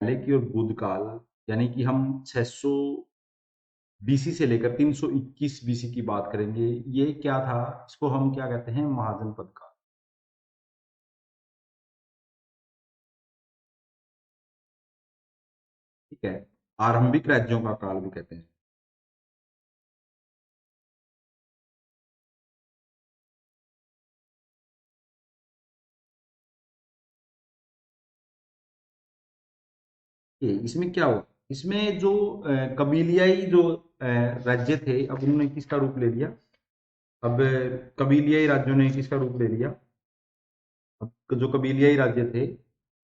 पहले की और बुध काल, यानी कि हम 600 बीसी से लेकर 321 बीसी की बात करेंगे। ये क्या था? इसको हम क्या कहते हैं? महाजनपद काल। ठीक है, आरंभिक राज्यों का काल भी कहते हैं। ये इसमें क्या हुआ? इसमें जो कबीलियाई जो राज्य थे, अब उन्होंने किसका रूप ले लिया? अब कबीलियाई राज्यों ने किसका रूप ले लिया? अब जो कबीलियाई राज्य थे,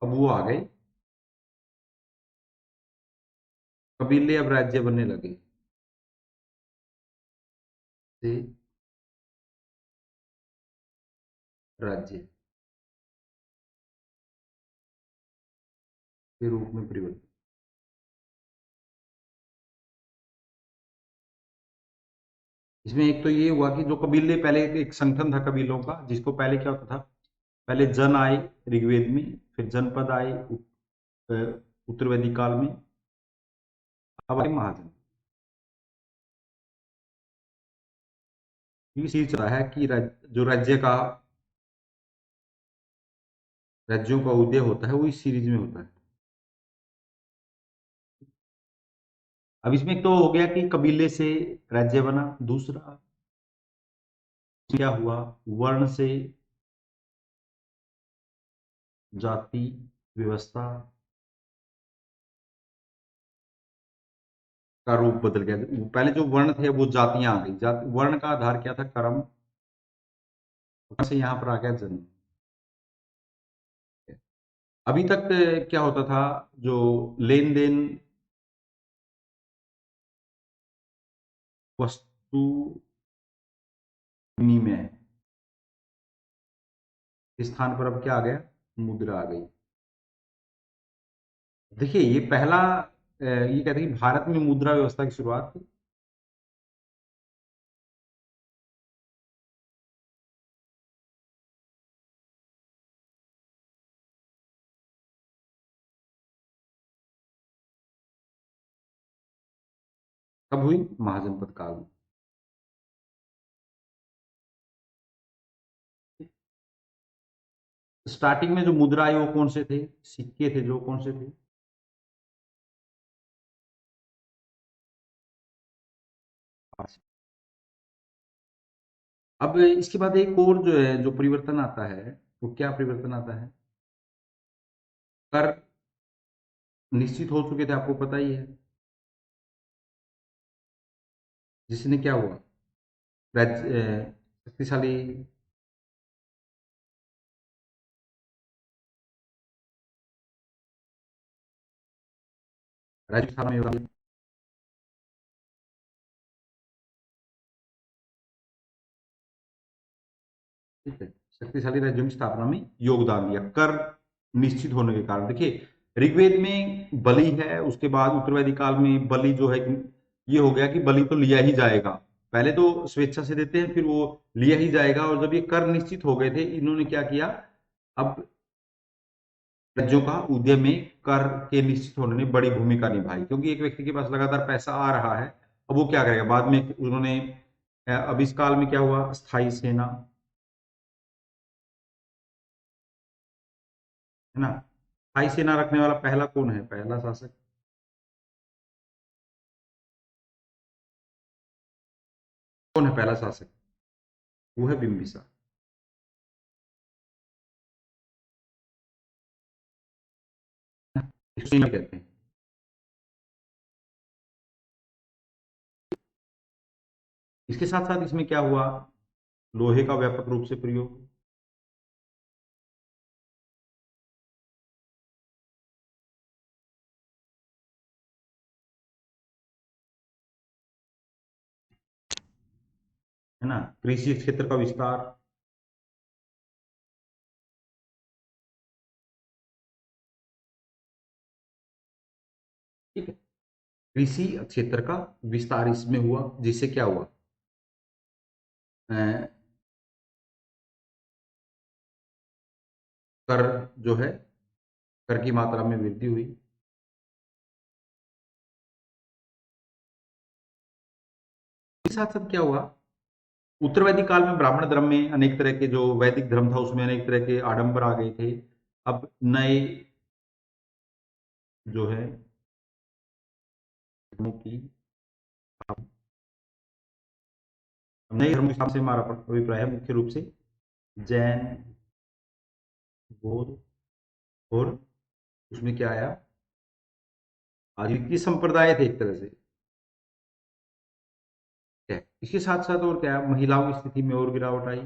अब वो आ गए, कबीले अब राज्य बनने लगे थे, राज्य के रूप में परिवर्तित। इसमें एक तो ये हुआ कि जो कबीले, पहले एक संगठन था कबीलों का, जिसको पहले क्या होता था? पहले जन आए ऋग्वेद में, फिर जनपद आए उत्तर वैदिक काल में, अब आए महाजन। ये चीज रहा है कि जो राज्यों का उदय होता है वो इस सीरीज में होता है। अब इसमें एक तो हो गया कि कबीले से राज्य बना, दूसरा क्या हुआ? वर्ण से जाति व्यवस्था का रूप बदल गया। पहले जो वर्ण थे वो जातियां आ गई, वर्ण का आधार क्या था? कर्म, से यहाँ पर आ गया जन्म। अभी तक क्या होता था? जो लेन देन वस्तु विनिमय इस स्थान पर अब क्या आ गया? मुद्रा आ गई। देखिए ये पहला ये कहते हैं कि भारत में मुद्रा व्यवस्था की शुरुआत कब हुई? महाजनपद काल में। स्टार्टिंग में जो मुद्रा आई वो कौन से थे? सिक्के थे, जो कौन से थे? अब इसके बाद एक और जो है, जो परिवर्तन आता है, वो क्या परिवर्तन आता है? कर निश्चित हो चुके थे, आपको पता ही है। जिसने क्या हुआ? राज्य शक्तिशाली राजस्थान में होगा। ठीक है, शक्तिशाली राज्यों की स्थापना में योगदान दिया, कर निश्चित होने के कारण। देखिए ऋग्वेद में बलि है, उसके बाद उत्तरवैदिक काल में बलि जो है, ये हो गया कि बलि तो लिया ही जाएगा। पहले तो स्वेच्छा से देते हैं, फिर वो लिया ही जाएगा। और जब ये कर निश्चित हो गए थे, इन्होंने क्या किया? अब राज्यों का उद्यम में कर के निश्चित होने ने बड़ी भूमिका निभाई, क्योंकि एक व्यक्ति के पास लगातार पैसा आ रहा है, अब वो क्या करेगा बाद में? उन्होंने अब इस काल में क्या हुआ? स्थायी सेना, है ना? स्थायी सेना रखने वाला पहला कौन है? पहला शासक कौन है? पहला शासक वो है बिम्बिसार। इसको सेना कहते हैं। इसके साथ साथ इसमें क्या हुआ? लोहे का व्यापक रूप से प्रयोग, है ना? कृषि क्षेत्र का विस्तार, ठीक है। कृषि क्षेत्र का विस्तार इसमें हुआ, जिससे क्या हुआ? अ, कर जो है, कर की मात्रा में वृद्धि हुई। साथ साथ क्या हुआ, उत्तर वैदिक काल में ब्राह्मण धर्म में अनेक तरह के, जो वैदिक धर्म था उसमें अनेक तरह के आडंबर आ गए थे। अब नए जो है धर्मों की, नए धर्मों के हिसाब से हमारा अभिप्राय है मुख्य रूप से जैन, बौद्ध, और उसमें क्या आया, अद्वितीय संप्रदाय थे एक तरह से। क्या है? इसके साथ साथ और क्या है, महिलाओं की स्थिति में और गिरावट आई।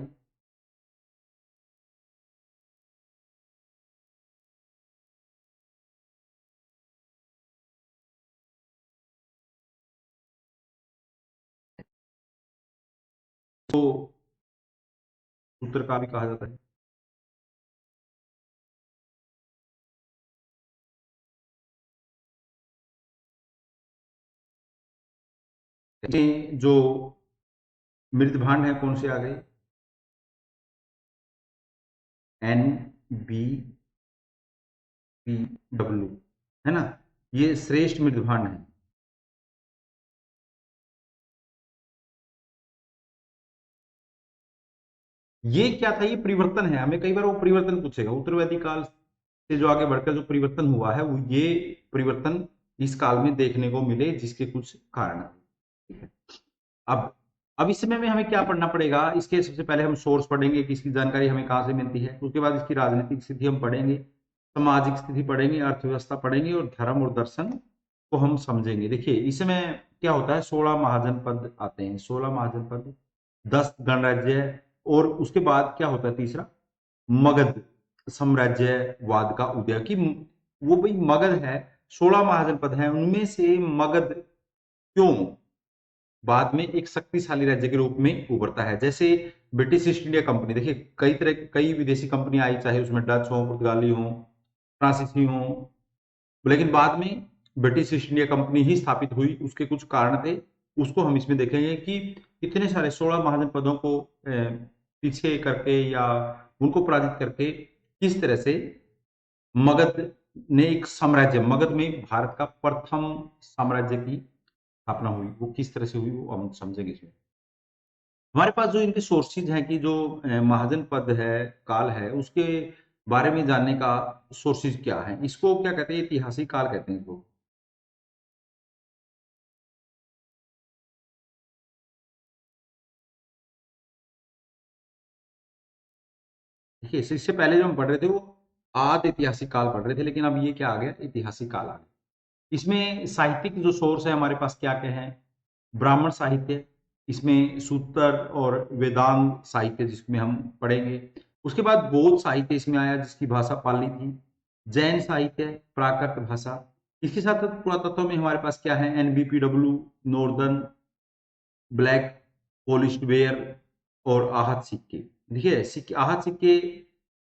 तो सूत्र का भी कहा जाता है। जो मृत भांड है कौन से आ गए, NBPW, है ना, ये श्रेष्ठ मृत भांड है। ये क्या था, ये परिवर्तन है, हमें कई बार वो परिवर्तन पूछेगा, उत्तर वैदिक काल से जो आगे बढ़कर जो परिवर्तन हुआ है, वो ये परिवर्तन इस काल में देखने को मिले, जिसके कुछ कारण है। ठीक है, अब इस समय में हमें क्या पढ़ना पड़ेगा, इसके सबसे पहले हम सोर्स पढ़ेंगे कि इसकी जानकारी हमें कहाँ से मिलती है, उसके बाद इसकी राजनीतिक स्थिति हम पढ़ेंगे, सामाजिक स्थिति पढ़ेंगे, अर्थव्यवस्था पढ़ेंगे, और धर्म और दर्शन को हम समझेंगे। देखिए इस समय क्या होता है, 16 महाजनपद आते हैं, 16 महाजनपद, 10 गणराज्य, और उसके बाद क्या होता है तीसरा, मगध साम्राज्यवाद का उदय, कि वो भाई मगध है, 16 महाजनपद है, उनमें से मगध क्यों बाद में एक शक्तिशाली राज्य के रूप में उभरता है। जैसे ब्रिटिश ईस्ट इंडिया कंपनी, देखिए कई विदेशी कंपनी आई, चाहे उसमें डच हो, पुर्तगाली हो, फ्रांसीसी हो, लेकिन बाद में ब्रिटिश ईस्ट इंडिया कंपनी ही स्थापित हुई। उसके कुछ कारण थे, उसको हम इसमें देखेंगे कि इतने सारे 16 महाजनपदों को पीछे करके या उनको पराजित करके किस तरह से मगध ने एक साम्राज्य, मगध में भारत का प्रथम साम्राज्य की स्थापना हुई, वो किस तरह से हुई वो हम समझेंगे इसमें। हमारे पास जो इनके सोर्सेज हैं, कि जो महाजन पद है, काल है, उसके बारे में जानने का सोर्सेज क्या है, इसको क्या कहते हैं, ऐतिहासिक काल कहते हैं इसको। देखिए इससे पहले जो हम पढ़ रहे थे वो आद ऐतिहासिक काल पढ़ रहे थे, लेकिन अब ये क्या आ गया, ऐतिहासिक काल आ गया। इसमें साहित्यिक जो सोर्स है हमारे पास क्या क्या है, ब्राह्मण साहित्य, इसमें सूत्र और वेदांत साहित्य जिसमें हम पढ़ेंगे। उसके बाद बौद्ध साहित्य इसमें आया, जिसकी भाषा पाली थी। जैन साहित्य, प्राकृत भाषा। इसके साथ साथ पुरातत्व में हमारे पास क्या है, NBPW, northern black polished where, और आहत सिक्के। देखिए सिक्के, आहत सिक्के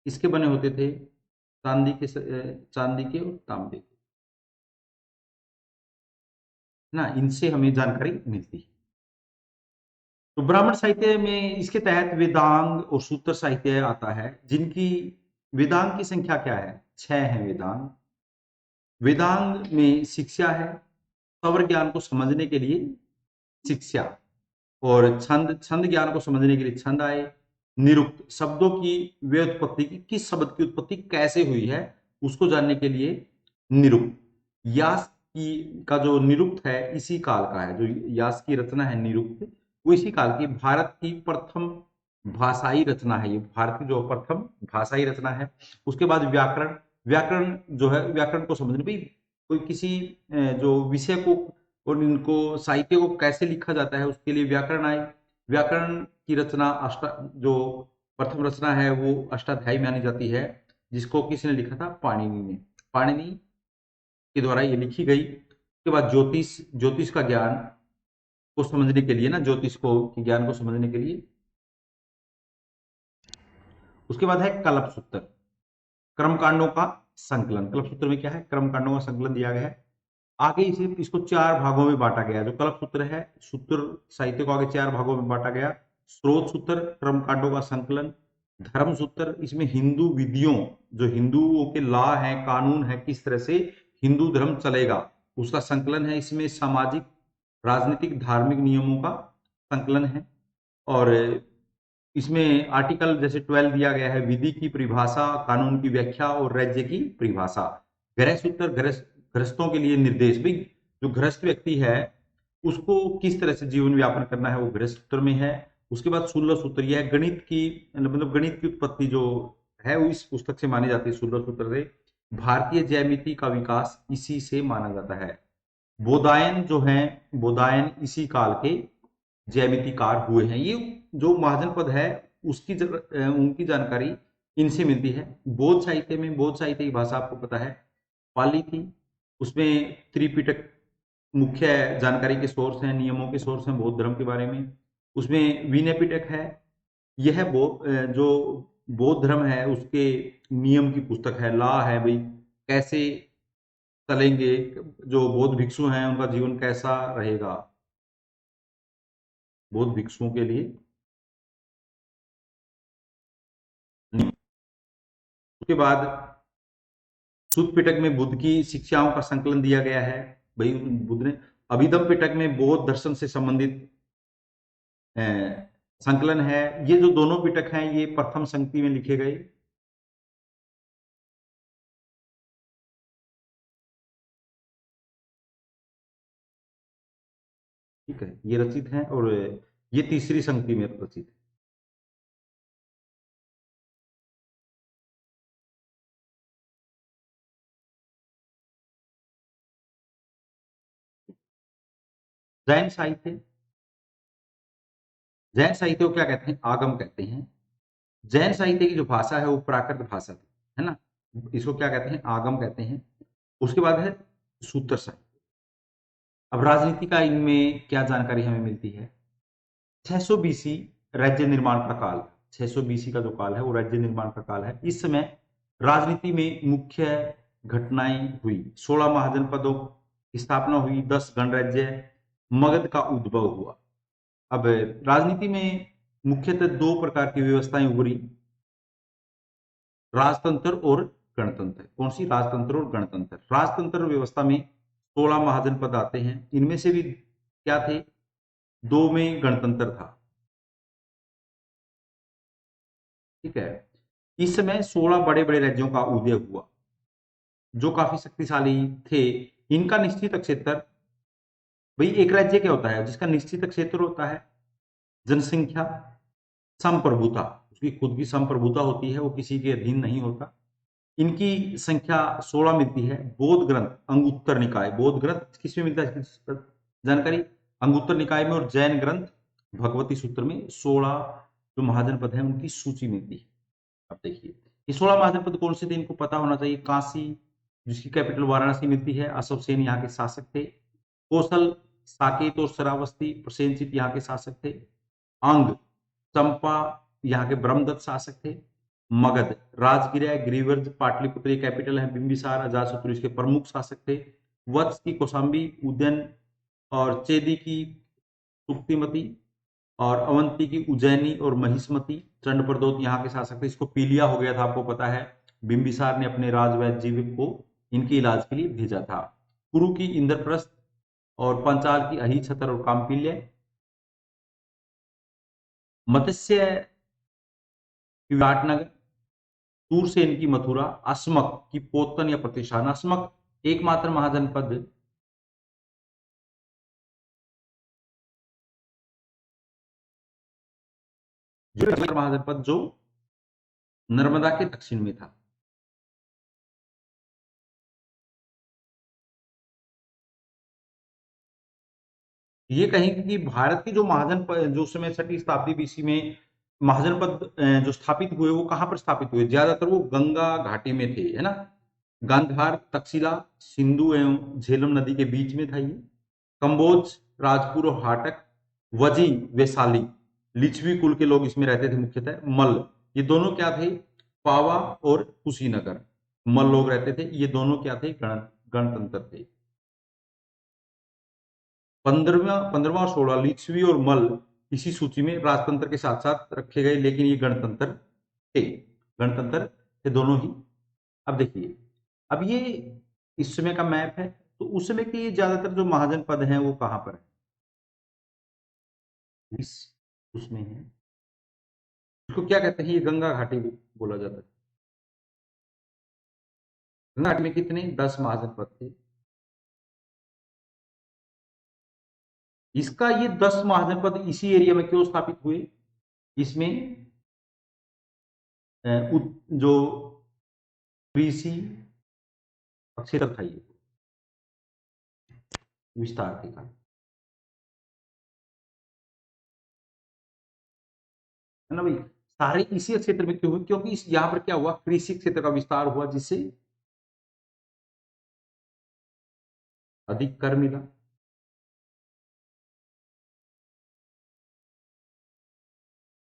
इसके बने होते थे, चांदी के और तांबे के, ना, इनसे हमें जानकारी मिलती है। तो ब्राह्मण साहित्य में इसके तहत वेदांग और सूत्र साहित्य आता है, जिनकी वेदांग की संख्या क्या है, 6 है वेदांग। वेदांग में शिक्षा है, स्वर ज्ञान को समझने के लिए शिक्षा, और छंद, छंद ज्ञान को समझने के लिए छंद आए। निरुक्त, शब्दों की व्युत्पत्ति की, किस शब्द की उत्पत्ति कैसे हुई है उसको जानने के लिए निरुक्त। यास की का जो निरुक्त है इसी काल का है, जो यास की रचना है निरुक्त, वो इसी काल की, भारत की प्रथम भाषाई रचना है ये, भारत की जो प्रथम भाषाई रचना है। उसके बाद व्याकरण, व्याकरण जो है, व्याकरण को समझने भाई कोई किसी जो विषय को और इनको साहित्य को कैसे लिखा जाता है उसके लिए व्याकरण आए। व्याकरण की रचना जो प्रथम रचना है वो अष्टाध्यायी मानी जाती है, जिसको किसने लिखा था, पाणिनि ने, पाणिनि के द्वारा ये लिखी गई। उसके बाद ज्योतिष, ज्योतिष का ज्ञान को समझने के लिए ना, ज्योतिष को ज्ञान को समझने के लिए। उसके बाद है कल्प सूत्र, कर्मकांडों का संकलन। कल्प सूत्र में क्या है, कर्मकांडों का संकलन दिया गया है। आगे इसे इसको 4 भागों में बांटा गया, जो कल्प सूत्र है, सूत्र साहित्य को आगे 4 भागों में बांटा गया। स्रोत सूत्र, कर्मकांडों का संकलन। धर्म सूत्र, इसमें हिंदू विधियों, जो हिंदुओं के लॉ है, कानून है, किस तरह से हिंदू धर्म चलेगा उसका संकलन है। इसमें सामाजिक, राजनीतिक, धार्मिक नियमों का संकलन है। और इसमें आर्टिकल जैसे 12 दिया गया है, विधि की परिभाषा, कानून की व्याख्या और राज्य की परिभाषा। गृह सूत्र गृहस्थों के लिए निर्देश। भाई जो गृहस्थ व्यक्ति है उसको किस तरह से जीवन व्यापन करना है वो गृह सूत्र में है। उसके बाद 16 सूत्र, यह गणित की मतलब गणित की उत्पत्ति जो है वो इस पुस्तक से मानी जाती है, 16 सूत्र से। भारतीय ज्यामिति का विकास इसी से माना जाता है। बोधायन जो है, बोधायन इसी काल के ज्यामितिकार हुए हैं। ये जो महाजनपद है उसकी उनकी जानकारी इनसे मिलती है। बौद्ध साहित्य में, बौद्ध साहित्य की भाषा आपको पता है पाली थी। उसमें त्रिपिटक मुख्य जानकारी के सोर्स हैं, नियमों के सोर्स हैं बौद्ध धर्म के बारे में। उसमें विनय पिटक है, यह जो बौद्ध धर्म है उसके नियम की पुस्तक है, लॉ है, भाई कैसे चलेंगे, जो बौद्ध भिक्षु हैं उनका जीवन कैसा रहेगा, बौद्ध भिक्षुओं के लिए। उसके बाद सुत पिटक में बुद्ध की शिक्षाओं का संकलन दिया गया है। भाई बुद्ध ने अभिधम पिटक में बौद्ध दर्शन से संबंधित संकलन है। ये जो दोनों पिटक हैं ये प्रथम संगति में लिखे गए। ठीक है, ये रचित हैं और ये तीसरी संगति में रचित है। जैन साहित्य, जैन साहित्य को क्या कहते हैं, आगम कहते हैं। जैन साहित्य की जो भाषा है वो प्राकृत भाषा थी, है ना, इसको क्या कहते हैं, आगम कहते हैं। उसके बाद है सूत्र साहित्य। अब राजनीति का इनमें क्या जानकारी हमें मिलती है। 600 बीसी राज्य निर्माण का काल, 600 बीसी का जो काल है वो राज्य निर्माण का काल है। इस समय राजनीति में मुख्य घटनाएं हुई, 16 महाजनपदों की स्थापना हुई, 10 गणराज्य, मगध का उद्भव हुआ। अब राजनीति में मुख्यतः दो प्रकार की व्यवस्थाएं उभरी, राजतंत्र और गणतंत्र। कौन सी, राजतंत्र और गणतंत्र। राजतंत्र व्यवस्था में 16 महाजनपद आते हैं, इनमें से भी क्या थे, दो में गणतंत्र था। ठीक है, इस समय 16 बड़े बड़े राज्यों का उदय हुआ जो काफी शक्तिशाली थे। इनका निश्चित क्षेत्र, भाई एक राज्य क्या होता है जिसका निश्चित क्षेत्र होता है, जनसंख्या, संप्रभुता, उसकी खुद की संप्रभुता होती है, वो किसी के अधीन नहीं होता। इनकी संख्या 16 मिलती है। बौद्ध ग्रंथ अंगुत्तर निकाय, बौद्ध ग्रंथ किसमें मिलता है इसकी जानकारी, अंगुत्तर निकाय में। और जैन ग्रंथ भगवती सूत्र में 16 जो महाजनपद हैं उनकी सूची मिलती है। अब देखिए ये 16 महाजनपद कौन से थे, इनको पता होना चाहिए। काशी जिसकी कैपिटल वाराणसी मिलती है, अशोकसेन यहाँ के शासक थे। कौशल, साकेत और श्रावस्ती, प्रसेनजित यहाँ के शासक थे। अंग, चंपा यहाँ के ब्रह्मदत्त शासक थे। मगध, राजगिरा, गिरिवर्ज, पाटलिपुत्र कैपिटल है। बिंबिसार, अजातशत्रु इसके प्रमुख शासक थे। वत्स की कौशाम्बी, उदयन और चेदी की सुक्तिमती, और अवंती की उज्जैनी और महिष्मती, चंडप्रदोत यहाँ के शासक थे। इसको पीलिया हो गया था, आपको पता है। बिंबिसार ने अपने राजवैद्य जीविक को इनके इलाज के लिए भेजा था। कुरु की इंद्रप्रस्थ और पंचाल की अहिछतर और काम्पिल्य। मत्स्य की विराटनगर, सूरसेन की मथुरा, अस्मक की पोतन या प्रतिष्ठान। अस्मक एकमात्र महाजनपद महाजनपद जो नर्मदा के दक्षिण में था। ये कहेंगे कि भारत की जो महाजनपद जो उस समय 6वीं शताब्दी बीसी में महाजनपद जो स्थापित हुए वो कहां पर स्थापित हुए, ज्यादातर वो गंगा घाटी में थे, है ना। गांधार, तक्षशिला, सिंधु एवं झेलम नदी के बीच में था ये। कंबोज, राजपुर और हाटक, वजी, वैशाली, लिच्छवी कुल के लोग इसमें रहते थे मुख्यतः। मल्ल, ये दोनों क्या थे, पावा और कुशीनगर, मल्ल लोग रहते थे। ये दोनों क्या थे, गणतंत्र थे। 15वां और 16 लिच्छवी और मल्ल इसी सूची में राजतंत्र के साथ साथ रखे गए, लेकिन ये गणतंत्र थे, गणतंत्र थे दोनों ही। अब देखिए, अब ये इस समय का मैप है, तो उस समय के ये ज्यादातर जो महाजनपद हैं वो कहां पर है। इस उसमें है। इसको क्या कहते हैं? ये गंगा घाटी बोला जाता है। गंगा घाटी में कितने 10 महाजनपद थे। इसका ये 10 महाजनपद इसी एरिया में क्यों स्थापित हुए? इसमें जो कृषि क्षेत्र था, ये विस्तार के कारण, है ना भाई। सारे इसी क्षेत्र में क्यों हुए? क्योंकि इस यहाँ पर क्या हुआ, कृषि क्षेत्र का विस्तार हुआ, जिससे अधिक कर मिला।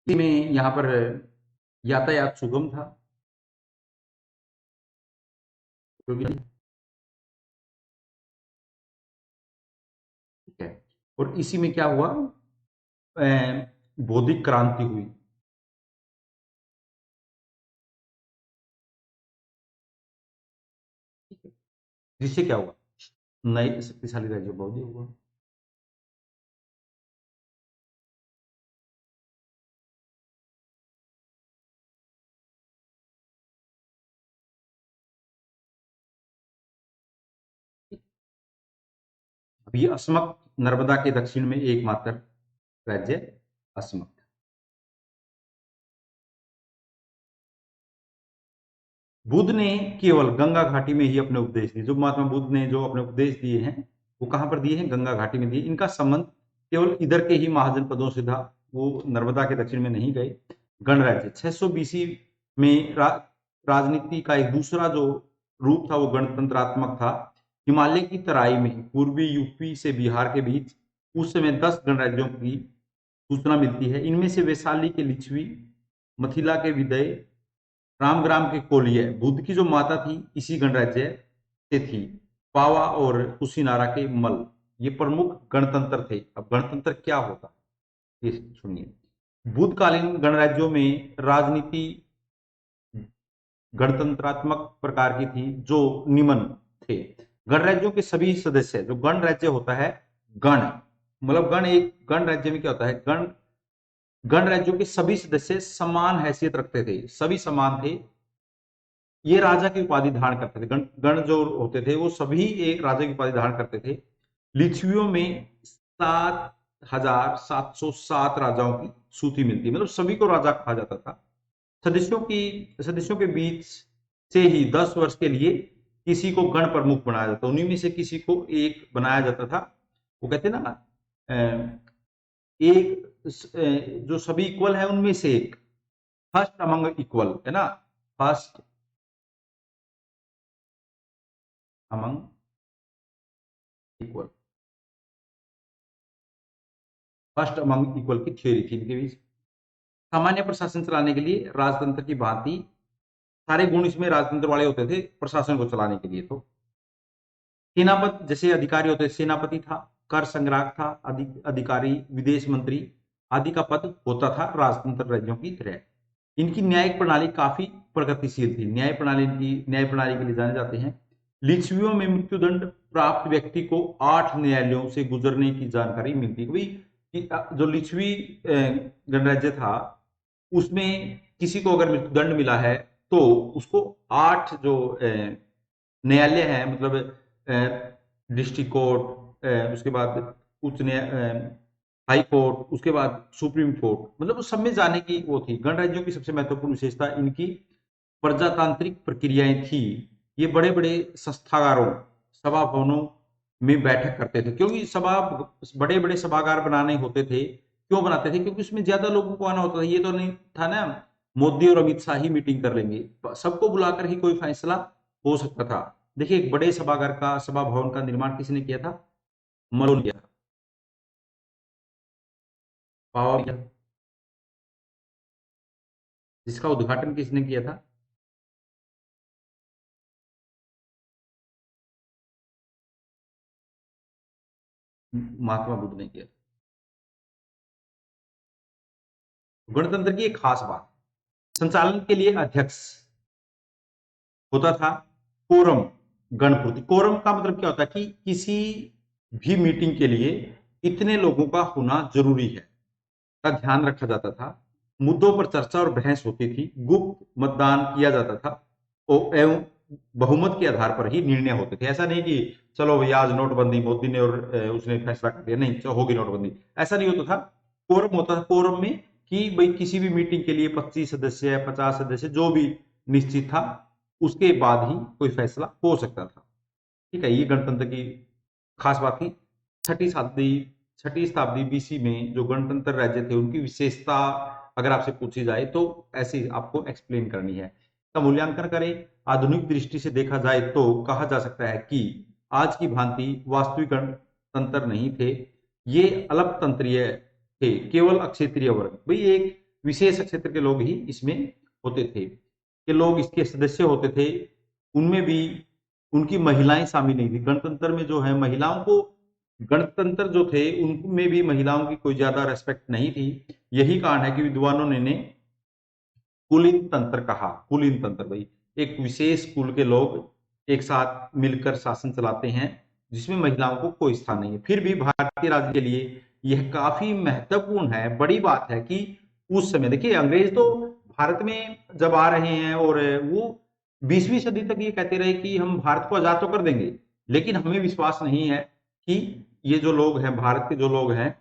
में यहाँ पर यातायात सुगम था, क्योंकि ठीक है। और इसी में क्या हुआ, बौद्धिक क्रांति हुई। जिससे क्या हुआ, नए शक्तिशाली राज्य बौद्ध हुआ। अब ये अस्मक नर्मदा के दक्षिण में एकमात्र राज्य अस्मक। बुद्ध ने केवल गंगा घाटी में ही अपने उपदेश दिए। जो महात्मा बुद्ध ने जो अपने उपदेश दिए हैं, वो कहां पर दिए हैं? गंगा घाटी में दिए। इनका संबंध केवल इधर के ही महाजनपदों से था, वो नर्मदा के दक्षिण में नहीं गए। गणराज्य 600 बीसी में राजनीति का एक दूसरा जो रूप था, वो गणतंत्रात्मक था। हिमालय की तराई में पूर्वी यूपी से बिहार के बीच उस समय 10 गणराज्यों की सूचना मिलती है। इनमें से वैशाली के लिच्छवी, मिथिला के विदय, रामग्राम के कोलिय, बुद्ध की जो माता थी इसी गणराज्य से थी। पावा और कुशीनारा के मल, ये प्रमुख गणतंत्र थे। अब गणतंत्र क्या होता है, ये सुनिए। बुद्धकालीन गणराज्यों में राजनीति गणतंत्रात्मक प्रकार की थी, जो निम्न थे। गणराज्यों के सभी सदस्य, जो गणराज्य होता है, गण मतलब गण, एक गणराज्य में क्या होता है, गणराज्यों के सभी सदस्य समान हैसियत रखते थे, सभी समान थे। ये राजा की उपाधि धारण करते थे। गण जो होते थे वो सभी एक राजा की उपाधि धारण करते थे। लिच्छवियों में 7,707 राजाओं की सूची मिलती है, मतलब सभी को राजा कहा जाता था। सदस्यों के बीच से ही 10 वर्ष के लिए किसी को गण प्रमुख बनाया जाता, उन्हीं में से किसी को एक बनाया जाता था। वो कहते ना, एक जो सभी इक्वल है उनमें से एक, फर्स्ट अमंग इक्वल, है ना, first among equal, first among equal की थ्योरी थी इनके बीच। सामान्य प्रशासन चलाने के लिए राजतंत्र की भांति सारे गुण इसमें राजतंत्र वाले होते थे प्रशासन को चलाने के लिए। तो सेनापति जैसे अधिकारी होते, सेनापति था, कर संग्राहक था, अधिकारी, विदेश मंत्री आदि का पद होता था राजतंत्र राज्यों की तरह। इनकी न्यायिक प्रणाली काफी प्रगतिशील थी। न्याय प्रणाली के लिए जाने जाते हैं। लिच्छवियों में मृत्युदंड प्राप्त व्यक्ति को 8 न्यायालयों से गुजरने की जानकारी मिलती है। जो लिच्छवी गणराज्य था, उसमें किसी को अगर मृत्युदंड मिला है तो उसको 8 जो न्यायालय है, मतलब डिस्ट्रिक्ट कोर्ट, उसके बाद उच्च न्याय, हाई कोर्ट, उसके बाद सुप्रीम कोर्ट, मतलब उस सब में जाने की वो थी। गणराज्यों की सबसे महत्वपूर्ण विशेषता इनकी प्रजातांत्रिक प्रक्रियाएं थी। ये बड़े बड़े संस्थागारों, सभा भवनों में बैठक करते थे, क्योंकि बड़े बड़े सभागार बनाने होते थे। क्यों बनाते थे? क्योंकि उसमें ज्यादा लोगों को आना होता था। ये तो नहीं था ना मोदी और अमित शाह ही मीटिंग कर लेंगे, सबको बुलाकर ही कोई फैसला हो सकता था। देखिए, एक बड़े सभागार का, सभा भवन का निर्माण किसने किया था? मलों ने किया। पावर किया। जिसका उद्घाटन किसने किया था? महात्मा बुद्ध ने किया। गणतंत्र की एक खास बात, संचालन के लिए अध्यक्ष होता था। कोरम, गणपूर्ति। कोरम का मतलब क्या होता है कि किसी भी मीटिंग के लिए इतने लोगों का होना जरूरी है। का ध्यान रखा जाता था, मुद्दों पर चर्चा और बहस होती थी, गुप्त मतदान किया जाता था एवं बहुमत के आधार पर ही निर्णय होते थे। ऐसा नहीं कि चलो भैया आज नोटबंदी मोदी ने और उसने फैसला कर दिया, नहीं होगी नोटबंदी, ऐसा नहीं होता था। कोरम होता था, कोरम में कि भाई किसी भी मीटिंग के लिए 25 सदस्य 50 सदस्य जो भी निश्चित था, उसके बाद ही कोई फैसला हो सकता था। ठीक है, ये गणतंत्र की खास बात थी। छठी शताब्दी छठी शताब्दी बीसी में जो गणतंत्र राज्य थे उनकी विशेषता अगर आपसे पूछी जाए तो ऐसी आपको एक्सप्लेन करनी है। का मूल्यांकन करें, आधुनिक दृष्टि से देखा जाए तो कहा जा सकता है कि आज की भांति वास्तविक गणतंत्र नहीं थे, ये अल्पतंत्रीय थे, केवल अक्षेत्रीय वर्ग, भाई एक विशेष क्षेत्र के लोग ही इसमें होते थे, के लोग इसके सदस्य होते थे। उनमें भी उनकी महिलाएं शामिल नहीं थी गणतंत्र में, जो है महिलाओं को, गणतंत्र जो थे उनमें भी महिलाओं की कोई ज्यादा रेस्पेक्ट नहीं थी। यही कारण है कि विद्वानों ने कुलीन तंत्र कहा। कुलीन तंत्र, भाई एक विशेष कुल के लोग एक साथ मिलकर शासन चलाते हैं जिसमें महिलाओं को कोई स्थान नहीं है। फिर भी भारतीय राज्य के लिए यह काफी महत्वपूर्ण है, बड़ी बात है कि उस समय देखिए अंग्रेज तो भारत में जब आ रहे हैं और वो 20वीं सदी तक ये कहते रहे कि हम भारत को आजाद तो कर देंगे, लेकिन हमें विश्वास नहीं है कि ये जो लोग हैं, भारत के जो लोग हैं,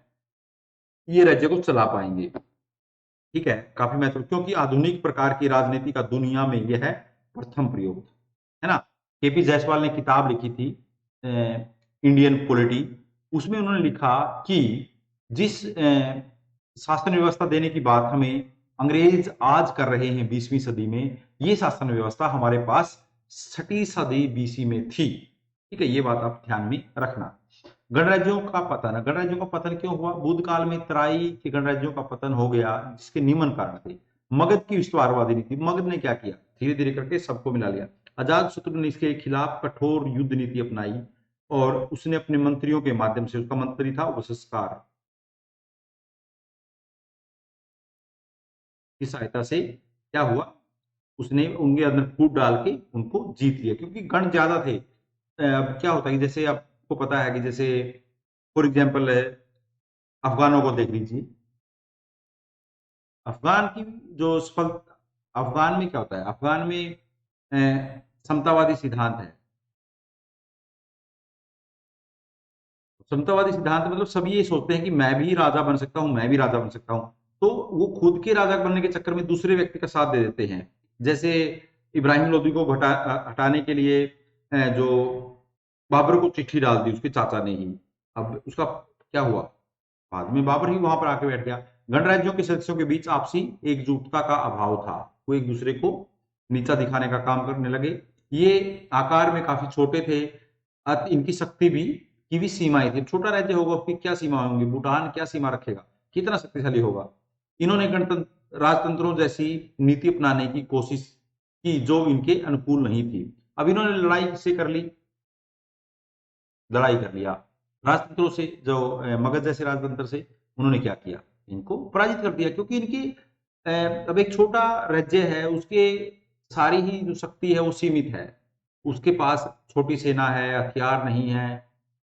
ये राज्य को चला पाएंगे। ठीक है, काफी महत्वपूर्ण, क्योंकि आधुनिक प्रकार की राजनीति का दुनिया में यह है प्रथम प्रयोग, है ना। केपी जायसवाल ने किताब लिखी थी इंडियन पॉलिटी, उसमें उन्होंने लिखा कि जिस शासन व्यवस्था देने की बात हमें अंग्रेज आज कर रहे हैं 20वीं सदी में, ये शासन व्यवस्था हमारे पास 6ठी सदी बीसी में थी। ठीक है, ये बात आप ध्यान में रखना। गणराज्यों का पतन, गणराज्यों का पतन क्यों हुआ? बुद्ध काल में तराई के गणराज्यों का पतन हो गया, जिसके निम्न कारण थे। मगध की विस्तारवादी नीति, मगध ने क्या किया, धीरे धीरे करके सबको मिला लिया। अजात शत्रु ने इसके खिलाफ कठोर युद्ध नीति अपनाई और उसने अपने मंत्रियों के माध्यम से, उसका मंत्री था वशिष्ठकार की सहायता से, क्या हुआ, उसने उनके अंदर फूट डाल के उनको जीत लिया, क्योंकि गण ज्यादा थे। अब क्या होता है कि जैसे आपको पता है कि जैसे फॉर एग्जाम्पल अफगानों को देख लीजिए, अफगान की जो सफल, अफगान में क्या होता है, अफगान में समतावादी सिद्धांत है। समतावादी सिद्धांत मतलब सभी ये सोचते हैं कि मैं भी राजा बन सकता हूं, मैं भी राजा बन सकता हूं, तो वो खुद के राजा बनने के चक्कर में दूसरे व्यक्ति का साथ दे देते हैं। जैसे इब्राहिम लोदी को हटाने के लिए जो बाबर को चिट्ठी डाल दी उसके चाचा ने ही, अब उसका क्या हुआ, बाद में बाबर ही वहां पर आके बैठ गया। गणराज्यों के सदस्यों के बीच आपसी एकजुटता का अभाव था, वो एक दूसरे को नीचा दिखाने का काम करने लगे। ये आकार में काफी छोटे थे, इनकी शक्ति भी की भी सीमाएं थी। छोटा राज्य होगा, उसकी क्या सीमा होंगी, भूटान क्या सीमा रखेगा, कितना शक्तिशाली होगा। इन्होंने गणतंत्र राजतंत्रों जैसी नीति अपनाने की कोशिश की जो इनके अनुकूल नहीं थी। अब इन्होंने लड़ाई किससे कर ली, लड़ाई कर लिया राजतंत्रों से, जो मगध जैसे राजतंत्र से। उन्होंने क्या किया, इनको पराजित कर दिया, क्योंकि इनकी अब एक छोटा राज्य है, उसके सारी ही जो शक्ति है वो सीमित है, उसके पास छोटी सेना है, हथियार नहीं है,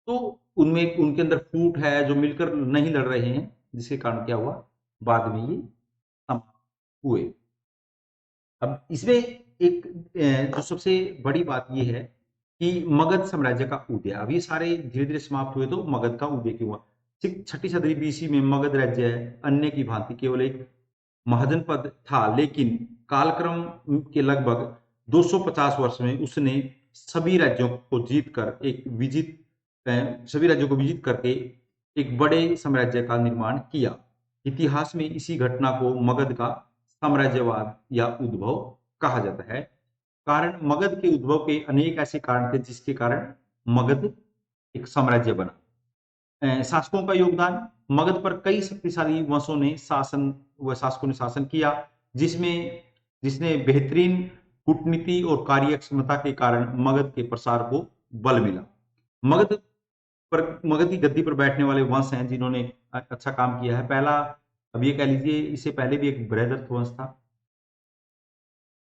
तो उनमें उनके अंदर फूट है जो मिलकर नहीं लड़ रहे हैं, जिसके कारण क्या हुआ, बाद में ये समाप्त हुए। अब इसमें एक जो सबसे बड़ी बात ये है कि मगध साम्राज्य का उदय, अब ये सारे धीरे धीरे समाप्त हुए, तो मगध का उदय क्यों हुआ? 6ठी सदी बीसी में मगध राज्य अन्य की भांति केवल एक महाजन पद था, लेकिन कालक्रम के लगभग 250 वर्ष में उसने सभी राज्यों को जीतकर एक विजित सभी राज्यों को विजित करके एक बड़े साम्राज्य का निर्माण किया। इतिहास में इसी घटना को मगध का साम्राज्यवाद या उद्भव कहा जाता है। कारण मगध के उद्भव के अनेक ऐसे कारण थे जिसके कारण मगध एक साम्राज्य बना। शासकों का योगदान, मगध पर कई शक्तिशाली वंशों ने शासकों ने शासन किया, जिसमें जिसने बेहतरीन कूटनीति और कार्य क्षमता के कारण मगध के प्रसार को बल मिला। मगध मगध की गद्दी पर बैठने वाले वंश हैं जिन्होंने अच्छा काम किया है। पहला, अब ये कह लीजिए, इससे पहले भी एक बृहदर्थ वंश था,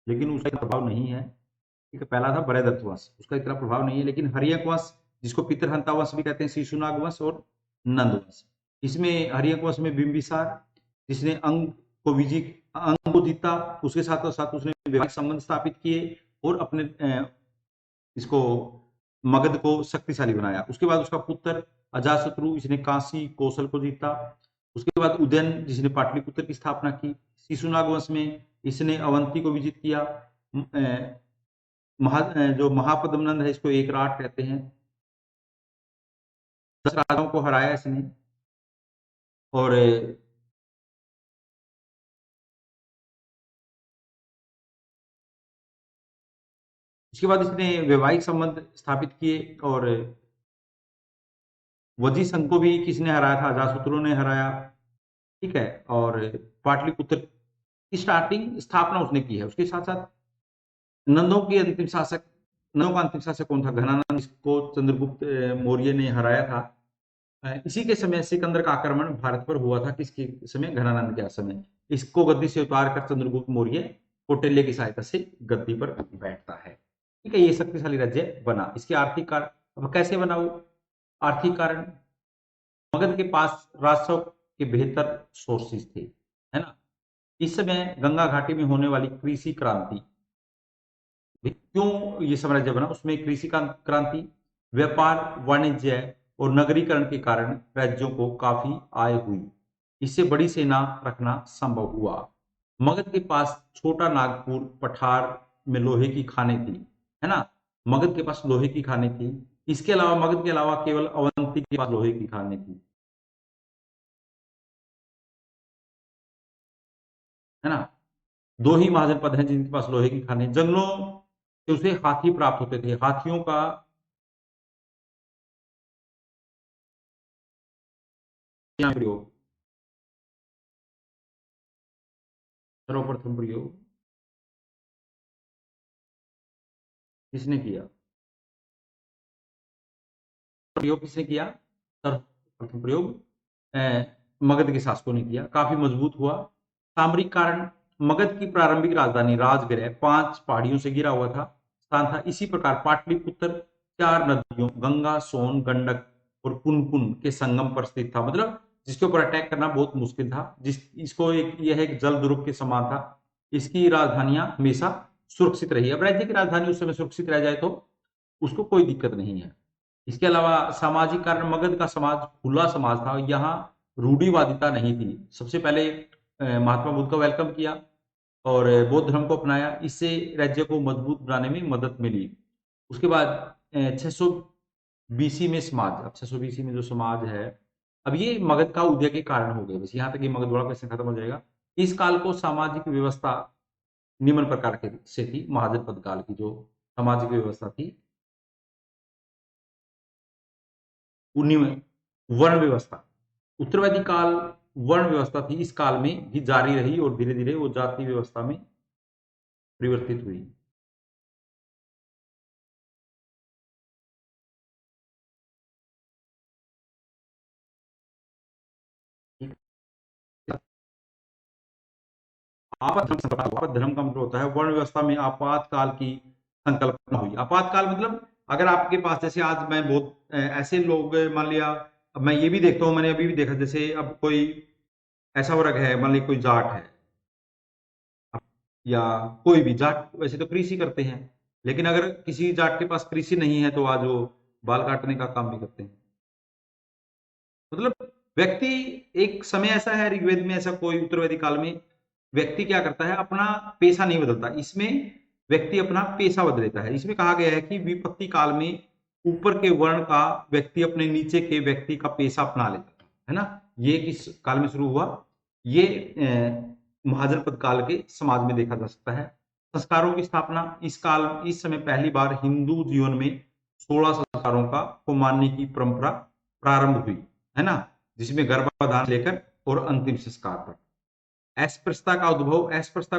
लेकिन उसका प्रभाव नहीं है। ठीक है, पहला था बृहदर्थ वंश, उसका इतना प्रभाव नहीं है। लेकिन हर्यक वंश, जिसको पितरहंता वंश भी कहते हैं, शिशुनाग वंश और नंद वंश, इसमें हर्यक वंश में बिंबिसार, जिसने अंग को जीता, उसके साथ साथ उसने वैवाहिक संबंध स्थापित किए और अपने इसको मगध को शक्तिशाली बनाया। उसके बाद उसका पुत्र अजातशत्रु, इसने काशी कौशल को जीता। उसके बाद उदयन, जिसने पाटलिपुत्र की स्थापना की। शिशुनाग वंश में इसने अवंती को विजित किया। जो महापद्मनंद है, इसको एक राट कहते हैं। 10 राजाओं को हराया इसने। और इसके बाद इसने वैवाहिक संबंध स्थापित किए और वजी संघ को भी किसने हराया था? अजातशत्रु ने हराया। ठीक है। और पाटलिपुत्र की स्टार्टिंग स्थापना उसने की है। उसके साथ साथ नंदों के अंतिम शासक नंदों का अंतिम शासक कौन था? घनानंद, इसको चंद्रगुप्त मौर्य ने हराया था। इसी के समय सिकंदर का आक्रमण भारत पर हुआ था। किसके समय? घनानंद के समय। इसको गद्दी से उतार कर चंद्रगुप्त मौर्य कौटिल्य की सहायता से गद्दी पर बैठता है। ठीक है, ये शक्तिशाली राज्य बना। इसके आर्थिक कारण अब कैसे बना वो? आर्थिक कारण, मगध के पास राजस्व के बेहतर सोर्सेज थे, है ना। इस समय गंगा घाटी में होने वाली कृषि क्रांति, क्यों ये साम्राज्य बना? उसमें कृषि क्रांति, व्यापार वाणिज्य और नगरीकरण के कारण राज्यों को काफी आय हुई। इससे बड़ी सेना रखना संभव हुआ। मगध के पास छोटा नागपुर पठार में लोहे की खानें थी, है ना। मगध के पास लोहे की खानें थी। इसके अलावा मगध के अलावा केवल अवंती के पास लोहे की खानें थी, है ना। दो ही महाजनपद हैं जिनके पास लोहे की खानें। जंगलों से उसे हाथी प्राप्त होते थे। हाथियों का प्रयोग, सर्वप्रथम प्रयोग किसने किया? प्रयोग किसने किया? सर्वप्रथम प्रयोग मगध के शासकों ने किया। काफी मजबूत हुआ। सामरिक कारण, मगध की प्रारंभिक राजधानी राजगृह 5 पहाड़ियों से घिरा हुआ था स्थान था। इसी प्रकार पाटलिपुत्र 4 नदियों गंगा, सोन, गंडक और पुनपुन के संगम पर स्थित था। मतलब जिसके ऊपर अटैक करना बहुत मुश्किल था। जिस इसको एक यह एक जल दुर्ग के समान था। इसकी राजधानियां हमेशा सुरक्षित रही। अब राज्य की राजधानी उस समय सुरक्षित रह जाए तो उसको कोई दिक्कत नहीं है। इसके अलावा सामाजिक कारण, मगध का समाज खुला समाज था। यहाँ रूढ़िवादिता नहीं थी। सबसे पहले महात्मा बुद्ध का वेलकम किया और बौद्ध धर्म को अपनाया। इससे राज्य को मजबूत बनाने में मदद मिली। उसके बाद 600 बीसी में समाज, अब 600 बीसी में जो समाज है, अब ये मगध का उदय के कारण हो गए। बस यहाँ तक ये मगध वाला क्वेश्चन खत्म हो जाएगा। इस काल को सामाजिक व्यवस्था निम्न प्रकार के से थी। महाजनपद काल की जो सामाजिक व्यवस्था थी, उन्हीं में वर्ण व्यवस्था, उत्तरवैदिक काल वर्ण व्यवस्था थी। इस काल में भी जारी रही और धीरे धीरे वो जाति व्यवस्था में परिवर्तित हुई। आपात धर्म का मतलब होता है वर्ण व्यवस्था में आपातकाल की संकल्पना हुई। आपातकाल मतलब अगर आपके पास, जैसे आज मैं बहुत ऐसे लोग, मान लिया, अब मैं ये भी देखता हूँ, मैंने अभी भी देखा, जैसे अब कोई ऐसा वर्ग है, मान ली कोई जाट है या कोई भी जाट, वैसे तो कृषि करते हैं, लेकिन अगर किसी जाट के पास कृषि नहीं है तो आज वो बाल काटने का काम भी करते हैं। मतलब व्यक्ति, एक समय ऐसा है ऋग्वेद में, ऐसा कोई उत्तरवैदिक काल में व्यक्ति क्या करता है? अपना पेशा नहीं बदलता। इसमें व्यक्ति अपना पेशा बदल लेता है। इसमें कहा गया है कि विपत्ति काल में ऊपर के वर्ण का व्यक्ति अपने नीचे के व्यक्ति का पेशा अपना लेता है ना। ये किस काल में शुरू हुआ? ये महाजनपद काल के समाज में देखा जा सकता है। संस्कारों की स्थापना, इस समय पहली बार हिंदू जीवन में 16 संस्कारों का को मानने की परंपरा प्रारंभ हुई, है ना, जिसमें गर्भाधान लेकर और अंतिम संस्कार तक। अस्पृश्यता का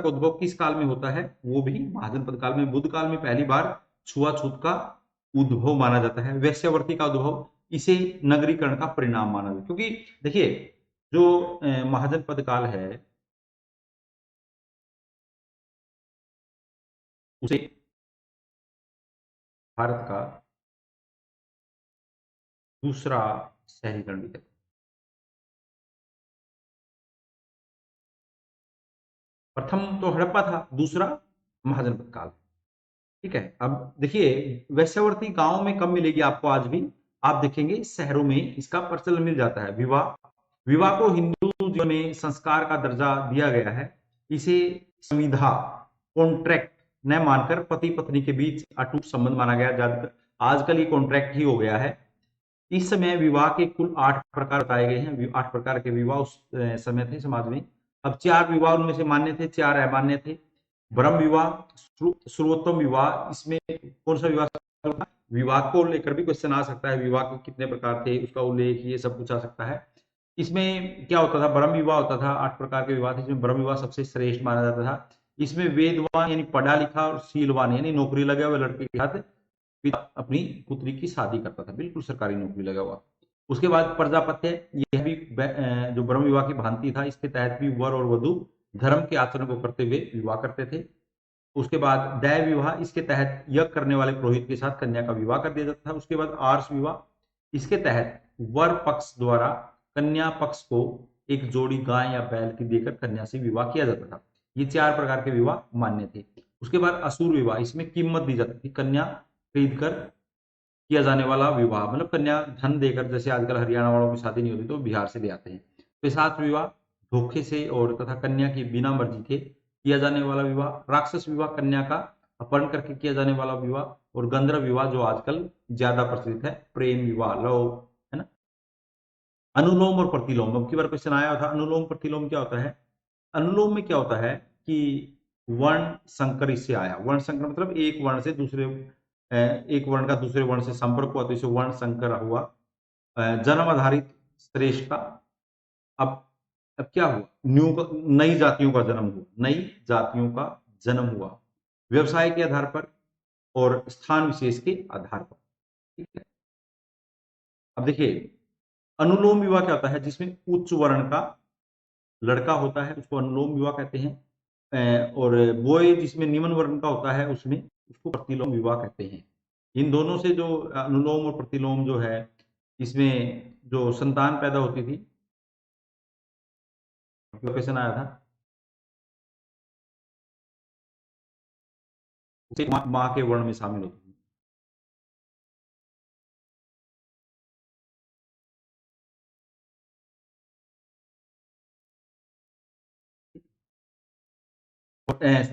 उद्भव किस काल में होता है? वो भी महाजनपद काल में। बुद्ध काल में पहली बार छुआछूत का उद्भव माना जाता है। वैश्यावृत्ति का उद्भव, इसे नगरीकरण का परिणाम माना जाता है। क्योंकि देखिए, जो महाजनपद काल है उसे भारत का दूसरा शहरीकरण भी कहते हैं। प्रथम तो हड़प्पा था, दूसरा महाजनपद काल। ठीक है, अब देखिए वैश्यावर्ती गांव में कम मिलेगी आपको आज भी, आप देखेंगे शहरों में इसका प्रचलन मिल जाता है। विवाह, विवाह को हिंदू जीवन में संस्कार का दर्जा दिया गया है। इसे संविधा, कॉन्ट्रैक्ट न मानकर पति पत्नी के बीच अटूट संबंध माना गया। ज्यादातर आजकल ये कॉन्ट्रैक्ट ही हो गया है। इस समय विवाह के कुल 8 प्रकार बताए गए हैं। 8 प्रकार के विवाह उस समय थे समाज में। अब 4 विवाह उनमें से मान्य थे, 4 अमान्य थे। ब्रह्म विवाह, सर्वोत्तम विवाह, इसमें कौन सा विवाह? विवाह को लेकर भी क्वेश्चन आ सकता है, विवाह के कितने प्रकार थे, उसका उल्लेख, ये सब कुछ आ सकता है। इसमें क्या होता था? ब्रह्म विवाह होता था। 8 प्रकार के विवाह थे, इसमें ब्रह्म विवाह सबसे श्रेष्ठ माना जाता था। इसमें वेदवान यानी पढ़ा लिखा और शीलवान यानी नौकरी लगे हुए लड़के के साथ पिता अपनी पुत्री की शादी करता था, बिल्कुल सरकारी नौकरी लगा हुआ। उसके बाद प्रजापत्य, यह भी जो ब्रह्म विवाह की भांति था। इसके तहत भी वर और वधु धर्म के आचरण को करते हुए विवाह करते थे। उसके बाद दैव विवाह, इसके तहत यज्ञ करने वाले पुरोहित के साथ कन्या का विवाह कर दिया जाता था। उसके बाद आर्ष विवाह, इसके तहत वर पक्ष द्वारा कन्या पक्ष को एक जोड़ी गाय या बैल की देकर कन्या से विवाह किया जाता था। ये 4 प्रकार के विवाह मान्य थे। उसके बाद असुर विवाह, इसमें कीमत दी जाती थी, कन्या खरीद कर किया जाने वाला विवाह, मतलब कन्या धन देकर, जैसे आजकल हरियाणा वालों की शादी नहीं होती तो बिहार से ले आते हैं। पिशाच विवाह, धोखे से और तथा कन्या की बिना मर्जी के किया जाने वाला विवाह। राक्षस विवाह, कन्या का अपहरण करके किया जाने वाला विवाह। और गंधर्व विवाह जो आजकल ज्यादा प्रचलित है, प्रेम विवाह, लव, है ना। अनुलोम और प्रतिलोम, अब की बार क्वेश्चन आया था, अनुलोम प्रतिलोम क्या होता है? अनुलोम में क्या होता है कि वर्ण संकर इससे आया। वर्ण संकर मतलब एक वर्ण से दूसरे, एक वर्ण का दूसरे वर्ण से संपर्क हुआ तो इसे वर्ण संकर हुआ। जन्म आधारित श्रेष्ठता, अब अब क्या हुआ? नई जातियों का जन्म हुआ, नई जातियों का जन्म हुआ व्यवसाय के आधार पर और स्थान विशेष के आधार पर। ठीक है, अब देखिए अनुलोम विवाह क्या होता है? जिसमें उच्च वर्ण का लड़का होता है उसको अनुलोम विवाह कहते हैं। और बॉय जिसमें निम्न वर्ण का होता है उसमें उसको प्रतिलोम विवाह कहते हैं। इन दोनों से जो अनुलोम और प्रतिलोम जो है, इसमें जो संतान पैदा होती थी, क्वेश्चन आया था, उसे माँ के वर्ण में शामिल होती थी।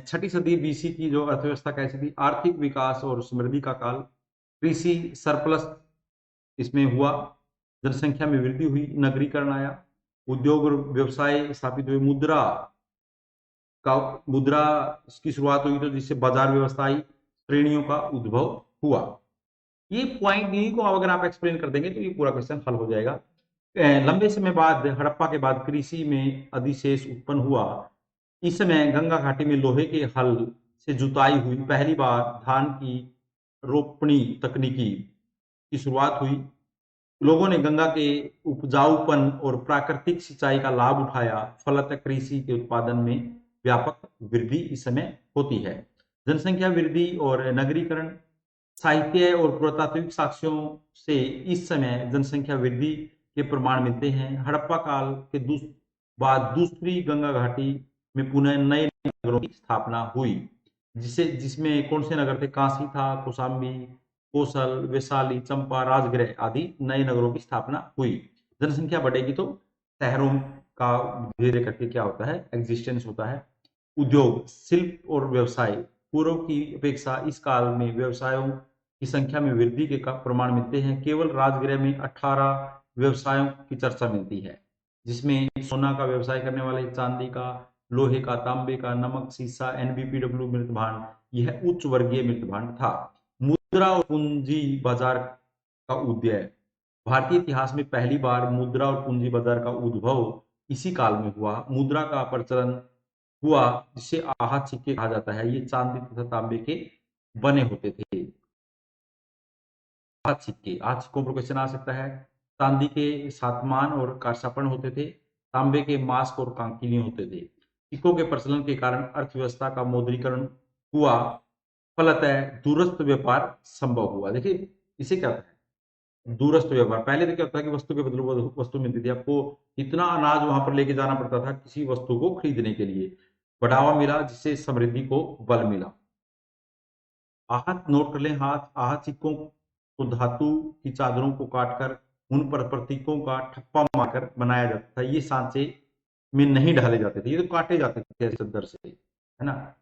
छठी सदी बीसी की जो अर्थव्यवस्था कैसी थी? आर्थिक विकास और समृद्धि का काल। कृषि सरप्लस इसमें हुआ, जनसंख्या में वृद्धि हुई, नगरीकरण आया, उद्योग और व्यवसाय स्थापित हुए, का मुद्रा की शुरुआत हुई तो जिससे बाजार व्यवस्थाई श्रेणियों का उद्भव हुआ। ये पॉइंट इन्हीं को अगर आप एक्सप्लेन कर देंगे तो ये पूरा क्वेश्चन हल हो जाएगा। लंबे समय बाद हड़प्पा के बाद कृषि में अधिशेष उत्पन्न हुआ। इस समय गंगा घाटी में लोहे के हल से जुताई हुई, पहली बार धान की रोपणी तकनीकी की शुरुआत हुई। लोगों ने गंगा के उपजाऊपन और प्राकृतिक सिंचाई का लाभ उठाया, फलतः कृषि के उत्पादन में व्यापक वृद्धि इस समय होती है। जनसंख्या वृद्धि और नगरीकरण, साहित्य और पुरातात्विक साक्ष्यों से इस समय जनसंख्या वृद्धि के प्रमाण मिलते हैं। हड़प्पा काल के बाद दूसरी गंगा घाटी में पुनः नए नगरों की स्थापना हुई, जिसमें कौन से नगर थे? काशी था, कौशाम्बी, कौशल, वैशाली, चंपा, राजगृह आदि नए नगरों की स्थापना हुई। जनसंख्या बढ़ेगी तो शहरों का धीरे करके क्या होता है? एग्जिस्टेंस होता है। उद्योग, शिल्प और व्यवसाय, पूर्व की अपेक्षा इस काल में व्यवसायों की संख्या में वृद्धि के प्रमाण मिलते हैं। केवल राजगृह में 18 व्यवसायों की चर्चा मिलती है, जिसमें सोना का व्यवसाय करने वाले, चांदी का, लोहे का, तांबे का, नमक, सीसा, एनबीपीडब्ल्यू मृत भांड, यह उच्च वर्गीय मृत भांड था। मुद्रा और पूंजी बाजार का उदय, भारतीय इतिहास में पहली बार मुद्रा और पूंजी बाजार का उद्भव इसी काल में हुआ। मुद्रा का प्रचलन हुआ जिसे आहत सिक्के कहा जाता है। ये चांदी तथा तांबे के बने होते थे। आहत सिक्के, आज सिक्कों पर क्वेश्चन आ सकता है। चांदी के सातमान और कारसापण होते थे, तांबे के मास्क और कांकिनी होते थे। सिक्कों के प्रचलन के कारण अर्थव्यवस्था का मौद्रीकरण हुआ, फलतः दूरस्थ व्यापार संभव हुआ। देखिए इसे क्या होता है? दूरस्थ व्यापार। पहले तो क्या होता है कि वस्तु के बदले वस्तु मिलती थी, आपको इतना अनाज वहां पर लेके जाना पड़ता था किसी वस्तु को खरीदने के लिए। बढ़ावा मिला, जिससे समृद्धि को बल मिला। आहत नोट कर लें, हाथ आहत सिक्कों को धातु की चादरों को काटकर उन पर प्रतीकों का ठप्पा मारकर बनाया जाता था। ये सांचे में नहीं डाले जाते थे, ये तो काटे जाते थे चद्दर से, है ना।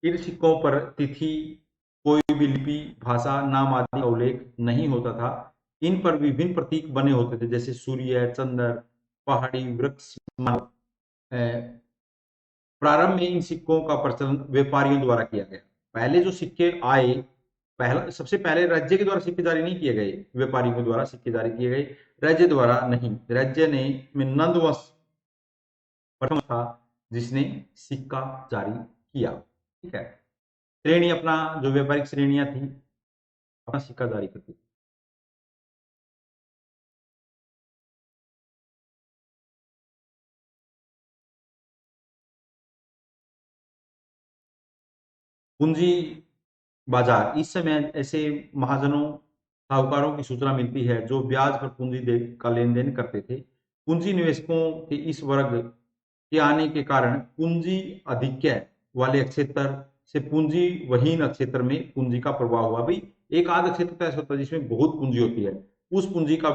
इन सिक्कों पर तिथि, कोई भी लिपि, भाषा, नाम आदि का उल्लेख नहीं होता था। इन पर विभिन्न प्रतीक बने होते थे, जैसे सूर्य, चंद्र, पहाड़ी, वृक्ष, मानव। प्रारंभ में इन सिक्कों का प्रचलन व्यापारियों द्वारा किया गया। पहले जो सिक्के आए, पहला सबसे पहले राज्य के द्वारा सिक्के जारी नहीं किए गए, व्यापारियों के द्वारा सिक्के जारी किए गए, राज्य द्वारा नहीं। राज्य ने में नंद वंश प्रथम था जिसने सिक्का जारी किया। ठीक है, श्रेणी अपना जो व्यापारिक श्रेणियां थी अपना सिक्का जारी करती थी। पूंजी बाजार, इस समय ऐसे महाजनों, साहूकारों की सूचना मिलती है जो ब्याज पर पूंजी दे का लेन देन करते थे। पूंजी निवेशकों के इस वर्ग के आने के कारण पूंजी अधिक्य वाले क्षेत्र से पूंजी वहीन क्षेत्र में पूंजी का प्रवाह हुआ। भाई एक आध क्षेत्र तो ऐसा होता है जिसमें बहुत पूंजी होती है, उस पूंजी का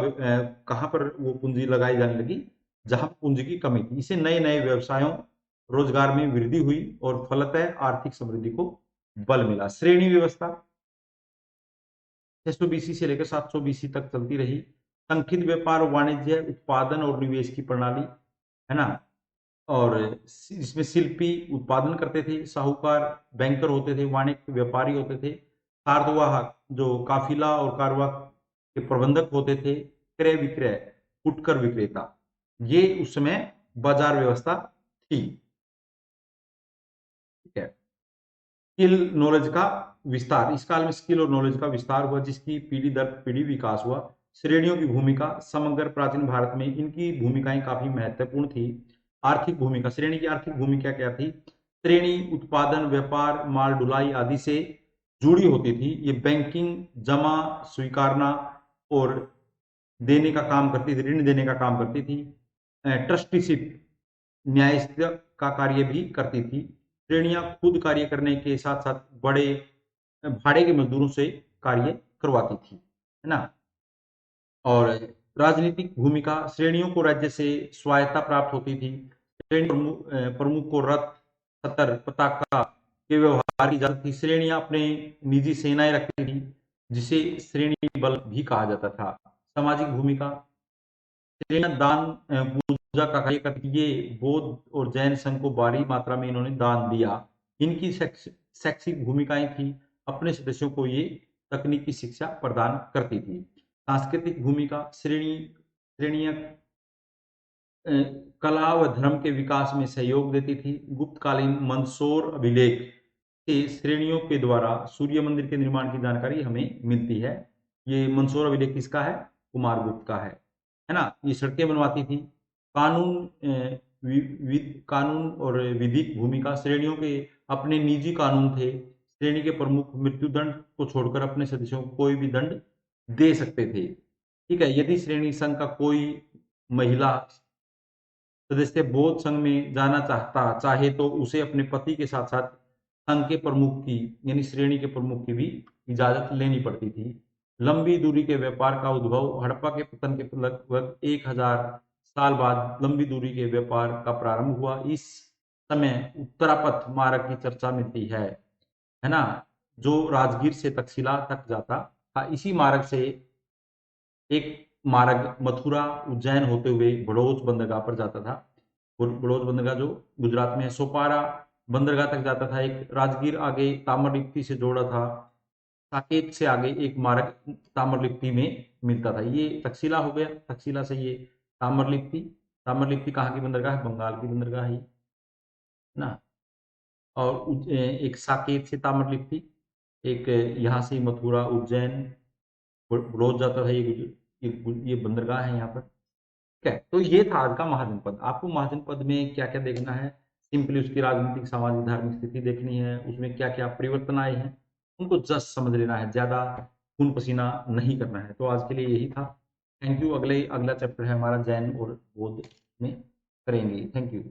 कहां पर वो पूंजी लगाई जाने लगी, जहां पूंजी की कमी थी। इससे नए नए व्यवसायों, रोजगार में वृद्धि हुई और फलतः आर्थिक समृद्धि को बल मिला। श्रेणी व्यवस्था 600 बीसी से लेकर 700 बीसी तक चलती रही। संखित व्यापार, वाणिज्य, उत्पादन और निवेश की प्रणाली, है ना। और इसमें शिल्पी उत्पादन करते थे, साहूकार बैंकर होते थे, वाणिज्य व्यापारी होते थे, सारवाहक जो काफिला और कारवा के प्रबंधक होते थे, क्रय विक्रय, फुटकर विक्रेता। ये उस समय बाजार व्यवस्था थी। ठीक है, स्किल नॉलेज का विस्तार, इस काल में स्किल और नॉलेज का विस्तार हुआ, जिसकी पीढ़ी दर पीढ़ी विकास हुआ। श्रेणियों की भूमिका समग्र प्राचीन भारत में इनकी भूमिकाएं काफी महत्वपूर्ण थी। आर्थिक भूमिका, श्रेणी की आर्थिक भूमिका क्या थी? श्रेणी उत्पादन, व्यापार, माल ढुलाई आदि से जुड़ी होती थी। ये बैंकिंग, जमा स्वीकारना और देने का काम करती थी, ऋण देने का काम करती थी। ट्रस्टीशिप, न्यायिक का कार्य भी करती थी। श्रेणियां खुद कार्य करने के साथ साथ बड़े भाड़े के मजदूरों से कार्य करवाती थी, है ना। और राजनीतिक भूमिका, श्रेणियों को राज्य से स्वायत्ता प्राप्त होती थी। श्रेणी प्रमुख को रथ, छतर, पताका के व्यवहार की इजाजत थी। श्रेणियां अपने निजी सेनाएं रखती थी, जिसे श्रेणी बल भी कहा जाता था। सामाजिक भूमिका, श्रेणियां दान पूजा का कार्य करती। ये बौद्ध और जैन संघ को भारी मात्रा में इन्होंने दान दिया। इनकी शैक्षिक भूमिकाएं थी, अपने सदस्यों को ये तकनीकी शिक्षा प्रदान करती थी। सांस्कृतिक भूमिका, श्रेणियां कला व धर्म के विकास में सहयोग देती थी। गुप्तकालीन मंदसौर अभिलेख से श्रेणियों के द्वारा सूर्य मंदिर के निर्माण की जानकारी हमें मिलती है। ये मंदसौर अभिलेख किसका है? कुमारगुप्त का है ना। ये सड़कें बनवाती थी। कानून कानून और विधिक भूमिका, श्रेणियों के अपने निजी कानून थे। श्रेणी के प्रमुख मृत्युदंड को छोड़कर अपने सदस्यों को कोई भी दंड दे सकते थे। ठीक है, यदि श्रेणी संघ का कोई महिला सदस्य बौद्ध संघ में जाना चाहे तो उसे अपने पति के साथ साथ संघ के प्रमुख की, यानी श्रेणी के प्रमुख की भी इजाजत लेनी पड़ती थी। लंबी दूरी के व्यापार का उद्भव, हड़प्पा के पतन के लगभग 1000 साल बाद लंबी दूरी के व्यापार का प्रारंभ हुआ। इस समय उत्तरापथ मार्ग की चर्चा मिलती है ना, जो राजगीर से तक्षशिला तक जाता था। इसी मार्ग से एक मार्ग मथुरा, उज्जैन होते हुए बड़ौच बंदरगाह पर जाता था। और बड़ौच बंदरगाह जो गुजरात में है, सोपारा बंदरगाह तक जाता था। एक राजगीर आगे ताम्रलिप्ति से जोड़ा था। साकेत से आगे एक मार्ग ताम्रलिप्ति में मिलता था। ये तक्षशिला हो गया, तक्षशिला से ये ताम्रलिप्ति। ताम्रलिप्ति कहाँ की बंदरगाह है? बंगाल की बंदरगाह है ना। और एक साकेत से ताम्रलिप्ति, एक यहाँ से मथुरा, उज्जैन, बड़ौच जाता है। ये बंदरगाह है यहाँ पर। ठीक है, तो ये था आज का महाजनपद। आपको महाजनपद में क्या क्या देखना है? सिंपली उसकी राजनीतिक, सामाजिक, धार्मिक स्थिति देखनी है, उसमें क्या क्या परिवर्तन आए हैं उनको जस्ट समझ लेना है, ज्यादा खून पसीना नहीं करना है। तो आज के लिए यही था। Thank you. अगला चैप्टर है हमारा जैन और बौद्ध में, करेंगे। Thank you.